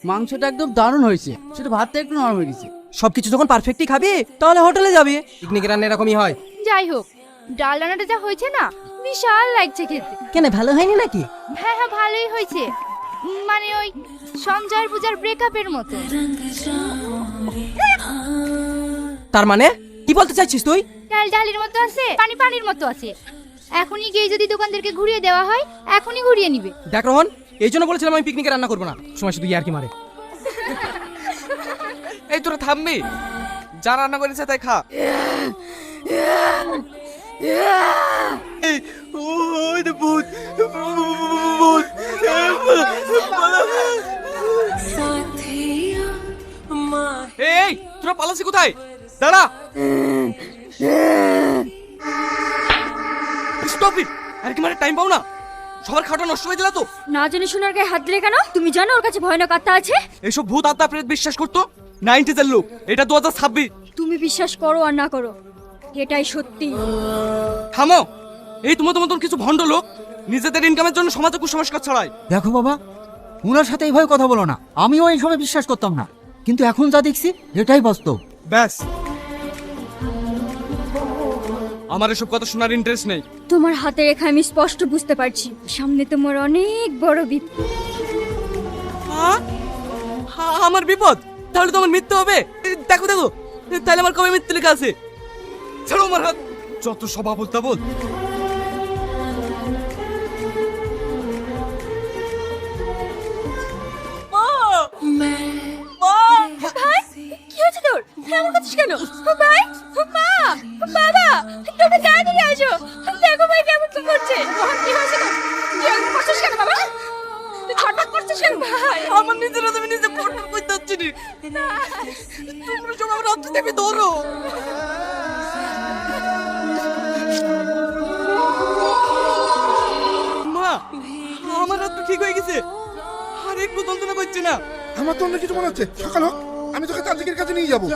মাংসটা একদম দারুণ হয়েছে, শুধু ভাতটা একটু নরম হয়ে গেছে। সবকিছু যখন পারফেক্টলি খাবি তাহলে হোটেলে যাবি। পিকনিকের রান্না এরকমই হয়। যাই হোক, ডাল রান্নাটা যা হয়েছে না, বিশাল লাগছে খেতে। কেন, ভালো হয়নি নাকি? হ্যাঁ হ্যাঁ, ভালোই হয়েছে। মানে ওই সঞ্জয় পূজার ব্রেকআপের মতো। তার মানে কি বলতে চাইছিস তুই? ডাল ডালের মতো আছে, পানি পানির মতো আছে। এখনই গিয়ে যদি দোকানদারকে ঘুরিয়ে দেওয়া হয়, এখনই ঘুরিয়ে নিবে। দেখ রোহন, এই জন্য বলেছিলাম আমি পিকনিকে রান্না করবো না। সময় শুধু ইয়ার্কি মারে। এই তোরা থামবি, যা রান্না করেছে তাই খা। ওই তো ভূত, ভূত। এই তোরা পালাসি কোথায়? দাঁড়া, স্টপ ইট। আর কি মানে টাইম পাও না? সবার খাওয়াটা নষ্ট হয়ে দিলা তো। না জেনে শোনার গায়ে হাত দিলে কেন? তুমি জানো ওর কাছে ভয়ানক আত্মা আছে। এইসব ভূত আত্মা প্রেত বিশ্বাস করতো 90s এর লোক। এটা 2026। তুমি বিশ্বাস করো আর না করো, এটাই সত্যি। থামো। এই তোমাদের মতন কিছু ভণ্ড লোক নিজেদের ইনকামের জন্য সমাজে কুসংস্কার ছড়ায়। দেখো বাবা, ওনার সাথে এইভাবে কথা বলো না। আমিও এইসবে বিশ্বাস করতাম না, কিন্তু এখন যা দেখছি এটাই বাস্তব। ব্যাস, আমার এসব কথা শোনার ইন্টারেস্ট নেই। তোমার হাতে রেখা আমি স্পষ্ট বুঝতে পারছি, সামনে তোমার অনেক বড় বিপদ। আমার বিপদ? তাহলে তো আমার মৃত্যু হবে। দেখো দেখো, তাহলে আমার কবে মৃত্যু লেখা আছে? ছাড়ো আমার হাত। যত সভা বলতে বল। কি হয়েছে তোর? এমন করছিস কেন? ভাই, মা, বাবা, তোমরা তাড়াতাড়ি আসো। দেখো ভাই কেমন কি করছে। কি হয়েছে তোর? তুই এমন করছিস কেন বাবা? তুই ছটফট করছিস কেন ভাই? আমার নিজের হাতে আমি নিজে পড়তে করতে হচ্ছে না। তোমরা সব আমার হাত থেকে ধরো। মা, আমার হাত তো ঠিক হয়ে গেছে, আর একটু যন্ত্রণা করছে না। আমার তো অন্য কিছু মনে হচ্ছে। সকাল হোক, আমি তোকে তান্ত্রিকের কাছে নিয়ে যাবো।